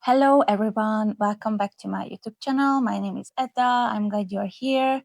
Hello everyone, welcome back to my YouTube channel. My name is Edda. I'm glad you're here.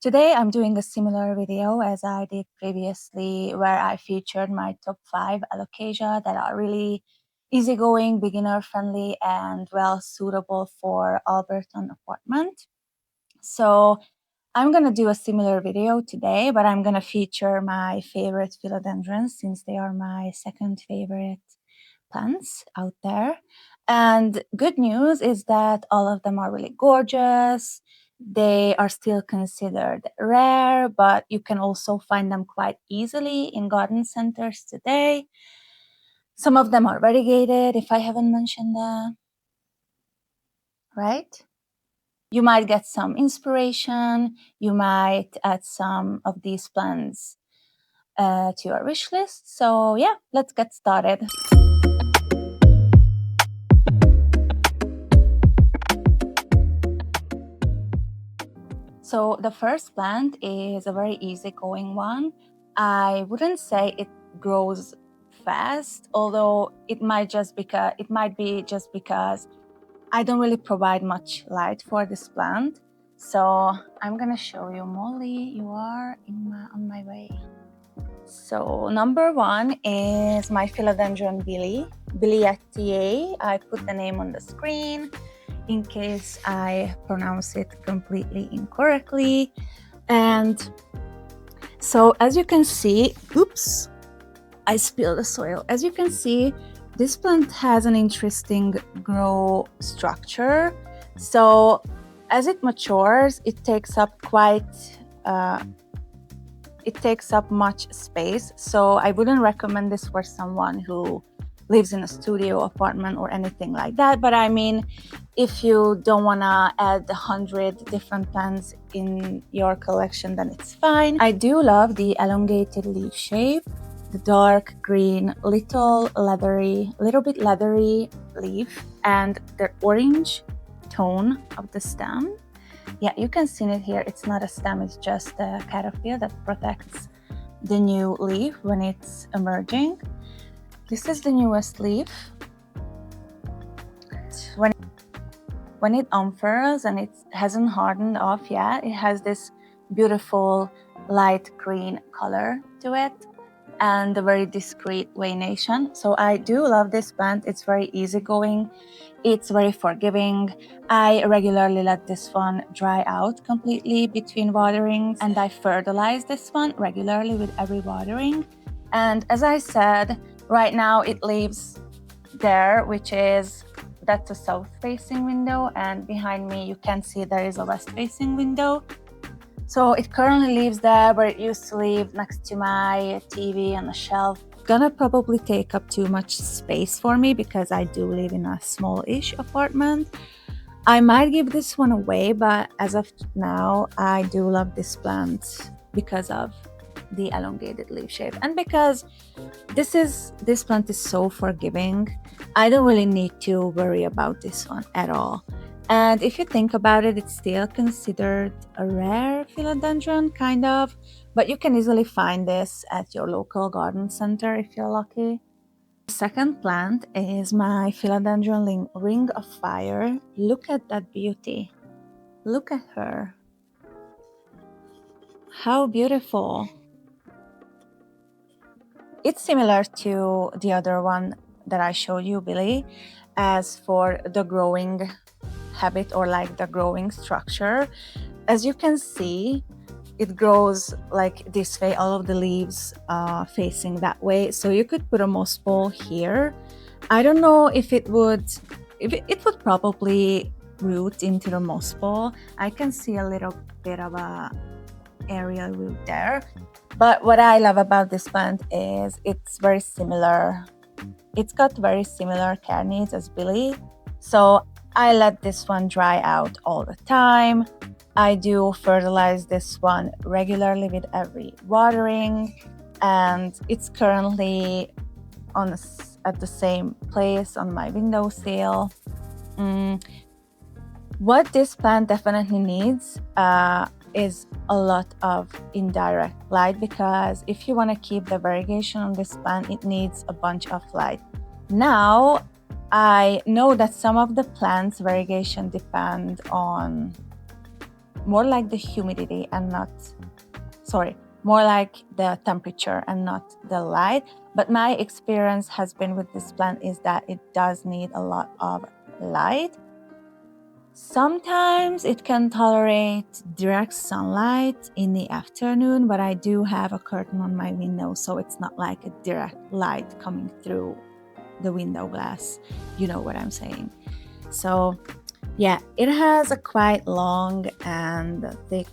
Today I'm doing a similar video as I did previously where I featured my top 5 Alocasia that are really easygoing, beginner friendly and well suitable for Alberta apartment. So I'm going to do a similar video today, but I'm going to feature my favorite philodendrons since they are my second favorite plants out there. And good news is that all of them are really gorgeous. They are still considered rare, but you can also find them quite easily in garden centers today. Some of them are variegated, if I haven't mentioned that, right? You might get some inspiration. You might add some of these plants to your wish list. So yeah, let's get started. So the first plant is a very easygoing one. I wouldn't say it grows fast, although it might be just because I don't really provide much light for this plant. So I'm gonna show you, Molly. You are on my way. So number 1 is my Philodendron Billietta. I put the name on the screen in case I pronounce it completely incorrectly. And so as you can see, oops, I spilled the soil. As you can see, this plant has an interesting grow structure. So as it matures, it takes up much space. So I wouldn't recommend this for someone who lives in a studio apartment or anything like that. But I mean, if you don't want to add 100 different plants in your collection, then it's fine. I do love the elongated leaf shape, the dark green, little bit leathery leaf, and the orange tone of the stem. Yeah, you can see it here. It's not a stem, it's just a caterpillar that protects the new leaf when it's emerging. This is the newest leaf. When it unfurls and it hasn't hardened off yet, it has this beautiful light green color to it and a very discreet veination. So I do love this plant. It's very easygoing. It's very forgiving. I regularly let this one dry out completely between waterings, and I fertilize this one regularly with every watering. And as I said, right now it lives there, that's a south-facing window, and behind me you can see there is a west-facing window. So it currently lives there, where it used to live next to my TV on a shelf. Gonna probably take up too much space for me because I do live in a small-ish apartment. I might give this one away, but as of now, I do love this plant because of the elongated leaf shape and because this plant is so forgiving. I don't really need to worry about this one at all. And if you think about it, it's still considered a rare philodendron, kind of, but you can easily find this at your local garden center if you're lucky. The second plant is my Philodendron Ring of Fire. Look at that beauty. Look at her. How beautiful. It's similar to the other one that I showed you, Billy, as for the growing habit or like the growing structure. As you can see, it grows like this way, all of the leaves facing that way. So you could put a moss ball here. I don't know if it would probably root into the moss ball. I can see a little bit of a aerial root there. But what I love about this plant is it's very similar. It's got very similar care needs as Billy. So I let this one dry out all the time. I do fertilize this one regularly with every watering, and it's currently at the same place on my windowsill. What this plant definitely needs is a lot of indirect light, because if you want to keep the variegation on this plant, it needs a bunch of light. Now I know that some of the plants' variegation depend on more like the humidity and not, sorry, more like the temperature and not the light. But my experience has been with this plant is that it does need a lot of light. Sometimes it can tolerate direct sunlight in the afternoon, but I do have a curtain on my window, so it's not like a direct light coming through the window glass. You know what I'm saying. So yeah, it has a quite long and thick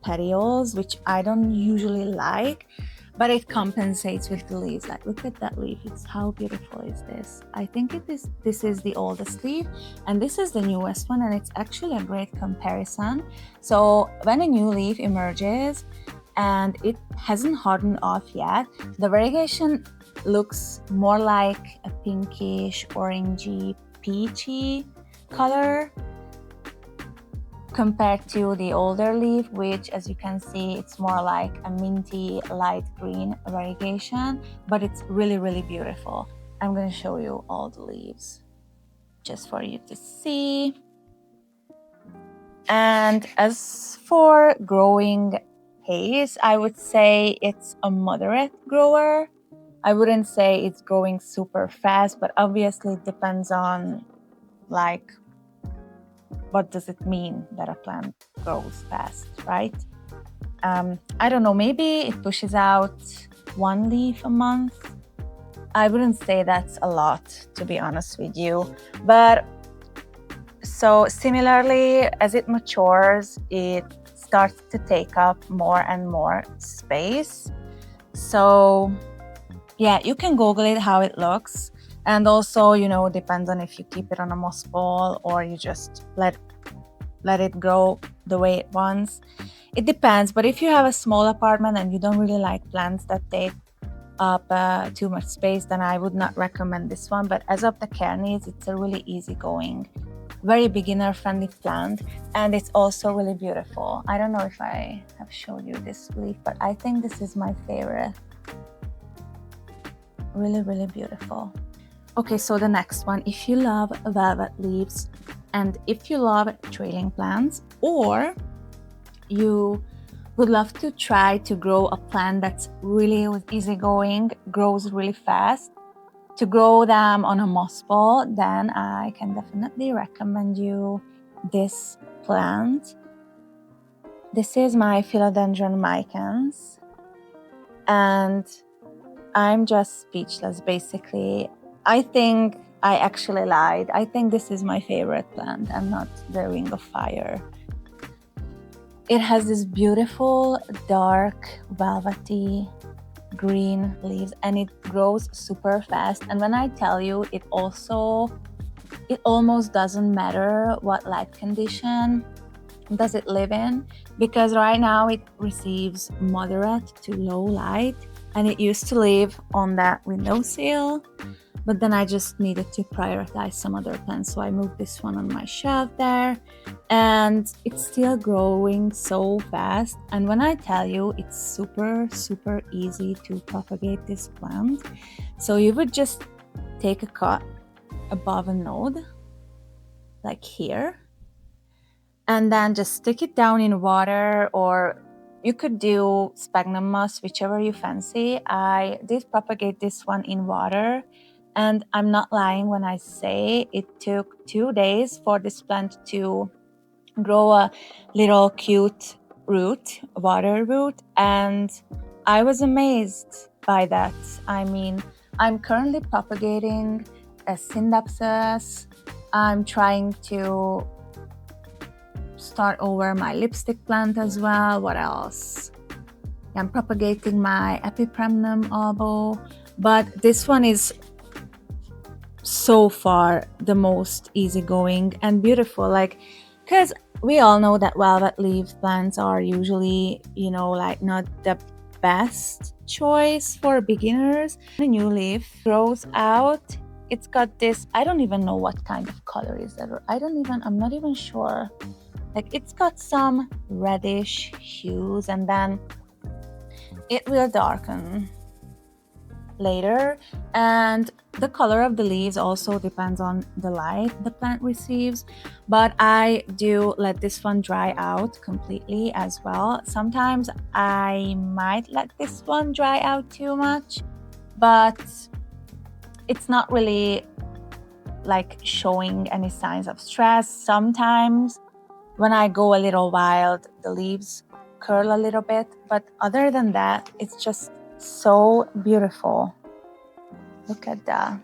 petioles, which I don't usually like, but it compensates with the leaves. Like, look at that leaf. It's how beautiful is this? I think this is the oldest leaf and this is the newest one, and it's actually a great comparison. So when a new leaf emerges and it hasn't hardened off yet, the variegation looks more like a pinkish, orangey, peachy color compared to the older leaf, which, as you can see, it's more like a minty light green variegation, but it's really, really beautiful. I'm going to show you all the leaves just for you to see. And as for growing pace, I would say it's a moderate grower. I wouldn't say it's growing super fast, but obviously it depends on like what does it mean that a plant grows fast, right? I don't know, maybe it pushes out one leaf a month. I wouldn't say that's a lot, to be honest with you. But so similarly, as it matures, it starts to take up more and more space. So yeah, you can Google it, how it looks. And also, you know, depends on if you keep it on a moss ball or you just let it grow the way it wants. It depends, but if you have a small apartment and you don't really like plants that take up too much space, then I would not recommend this one. But as of the care needs, it's a really easygoing, very beginner friendly plant, and it's also really beautiful. I don't know if I have showed you this leaf, but I think this is my favorite. Really, really beautiful. Okay, so the next one, if you love velvet leaves and if you love trailing plants, or you would love to try to grow a plant that's really easygoing, grows really fast, to grow them on a moss ball, then I can definitely recommend you this plant. This is my Philodendron micans, and I'm just speechless, basically. I think I actually lied. I think this is my favorite plant and not the Ring of Fire. It has this beautiful, dark, velvety green leaves, and it grows super fast. And when I tell you, it almost doesn't matter what light condition does it live in, because right now it receives moderate to low light, and it used to live on that windowsill, but then I just needed to prioritize some other plants, so I moved this one on my shelf there, and it's still growing so fast. And when I tell you, it's super, super easy to propagate this plant. So you would just take a cut above a node, like here, and then just stick it down in water, or you could do sphagnum moss, whichever you fancy. I did propagate this one in water, and I'm not lying when I say it took 2 days for this plant to grow a little cute root, water root, and I was amazed by that. I mean, I'm currently propagating a Syndapsus. I'm trying to start over my lipstick plant as well. What else? I'm propagating my Epipremnum albo, but this one is so far the most easygoing and beautiful, like, because we all know that velvet leaf plants are usually, you know, like not the best choice for beginners. A new leaf grows out, it's got this, I don't even know what kind of color is that, I'm not even sure. Like, it's got some reddish hues, and then it will darken. later. And the color of the leaves also depends on the light the plant receives, but I do let this one dry out completely as well. Sometimes I might let this one dry out too much, but it's not really like showing any signs of stress. Sometimes when I go a little wild, the leaves curl a little bit, but other than that, it's just so beautiful. Look at that.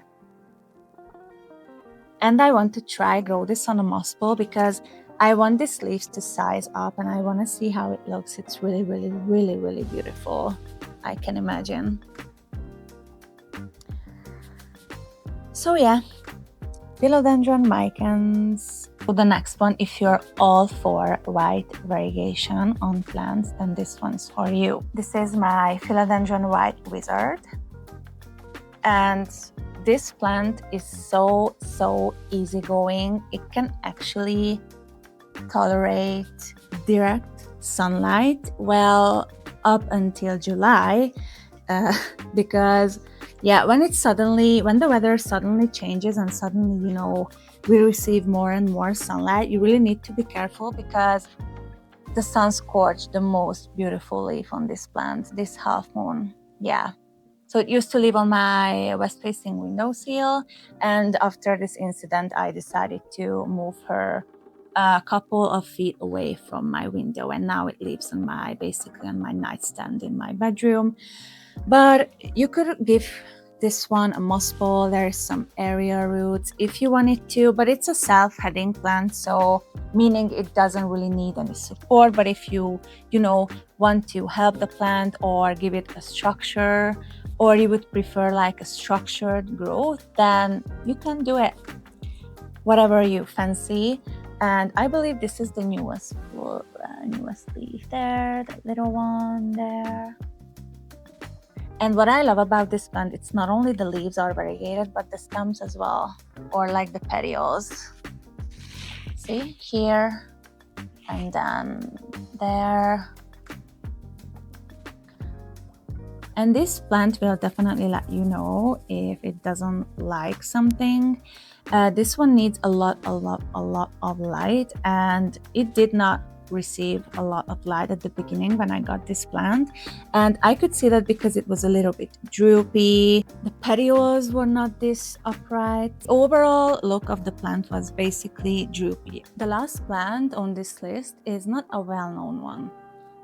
And I want to try grow this on a moss pole because I want these leaves to size up and I want to see how it looks. It's really, really, really, really beautiful. I can imagine. So yeah, Philodendron micans. So the next one, if you're all for white variegation on plants, then this one's for you. This is my Philodendron white wizard. And this plant is so easygoing. It can actually tolerate direct sunlight well up until July, because yeah, when the weather suddenly changes and suddenly, you know, we receive more and more sunlight, you really need to be careful because the sun scorched the most beautiful leaf on this plant, this half moon. Yeah. So it used to live on my west-facing windowsill, and after this incident, I decided to move her a couple of feet away from my window, and now it lives on basically on my nightstand in my bedroom. But you could give this one a moss pole. There's some area roots if you wanted to, but it's a self-heading plant, so meaning it doesn't really need any support. But if you want to help the plant or give it a structure, or you would prefer like a structured growth, then you can do it, whatever you fancy. And I believe this is the newest leaf there, that little one there. And what I love about this plant, it's not only the leaves are variegated, but the stems as well, or like the petioles. See, here, and then there. And this plant will definitely let you know if it doesn't like something. This one needs a lot of light, and it did not receive a lot of light at the beginning when I got this plant, and I could see that because it was a little bit droopy. The petioles were not this upright. The overall look of the plant was basically droopy. The last plant on this list is not a well-known one.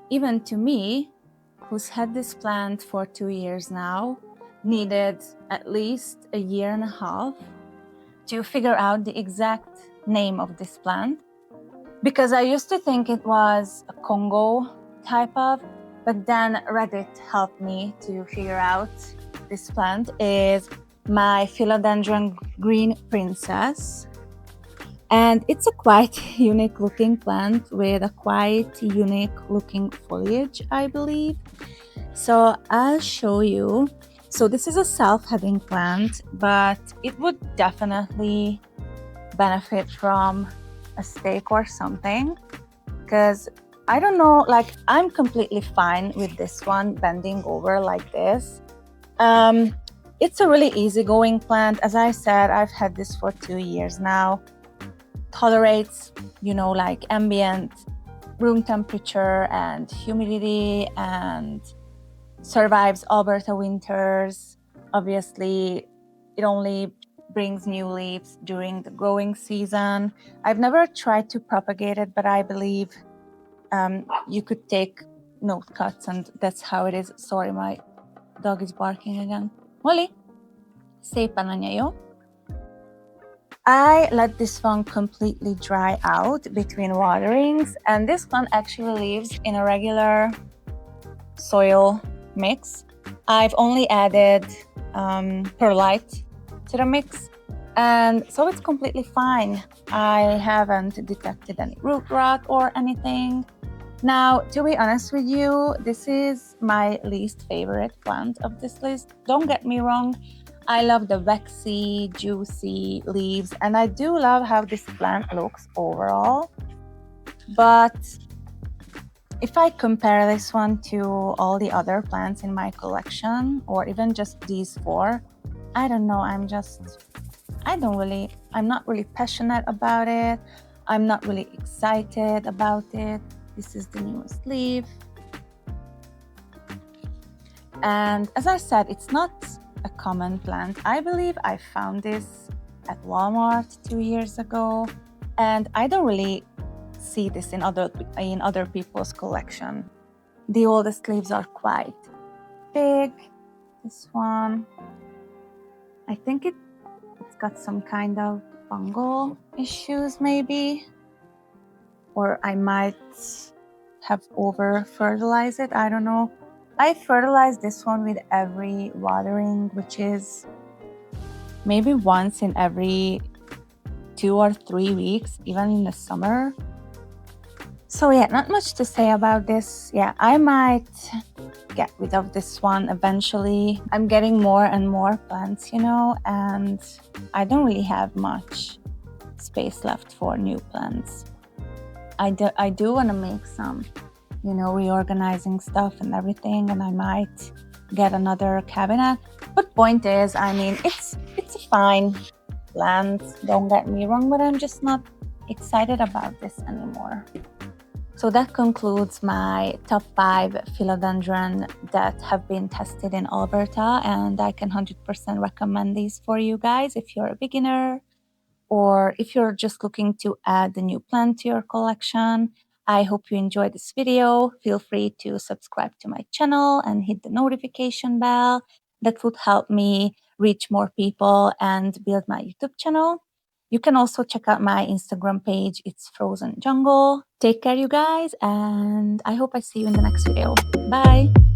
Even to me, who's had this plant for 2 years now, needed at least a year and a half to figure out the exact name of this plant, because I used to think it was a Congo type of, but then Reddit helped me to figure out this plant is my Philodendron green princess. And it's a quite unique looking plant with a quite unique looking foliage, I believe. So I'll show you. So this is a self-heading plant, but it would definitely benefit from a stake or something, because I don't know, like I'm completely fine with this one bending over like this. It's a really easygoing plant. As I said, I've had this for 2 years now. Tolerates, like ambient room temperature and humidity, and survives Alberta winters. Obviously, it only brings new leaves during the growing season. I've never tried to propagate it, but I believe you could take note cuts, and that's how it is. Sorry, my dog is barking again. Molly, szépen anya, jó? I let this one completely dry out between waterings, and this one actually lives in a regular soil mix. I've only added perlite to the mix, and so it's completely fine. I haven't detected any root rot or anything. Now, to be honest with you, this is my least favorite plant of this list. Don't get me wrong, I love the waxy, juicy leaves, and I do love how this plant looks overall. But If I compare this one to all the other plants in my collection, or even just these four, I don't know, I'm not really passionate about it. I'm not really excited about it. This is the newest leaf. And as I said, it's not a common plant. I believe I found this at Walmart 2 years ago, and I don't really see this in other people's collection. The oldest leaves are quite big. This one, I think it's got some kind of fungal issues maybe, or I might have over fertilized it, I don't know. I fertilize this one with every watering, which is maybe once in every 2 or 3 weeks, even in the summer. So yeah, not much to say about this. Yeah, I might get rid of this one eventually. I'm getting more and more plants, you know, and I don't really have much space left for new plants. I do want to make some, you know, reorganizing stuff and everything, and I might get another cabinet. But point is, I mean, it's a fine plant, don't get me wrong, but I'm just not excited about this anymore. So that concludes my top 5 philodendron that have been tested in Alberta, and I can 100% recommend these for you guys if you're a beginner or if you're just looking to add a new plant to your collection. I hope you enjoyed this video. Feel free to subscribe to my channel and hit the notification bell. That would help me reach more people and build my YouTube channel. You can also check out my Instagram page. It's Frozen Jungle. Take care, you guys, and I hope I see you in the next video. Bye!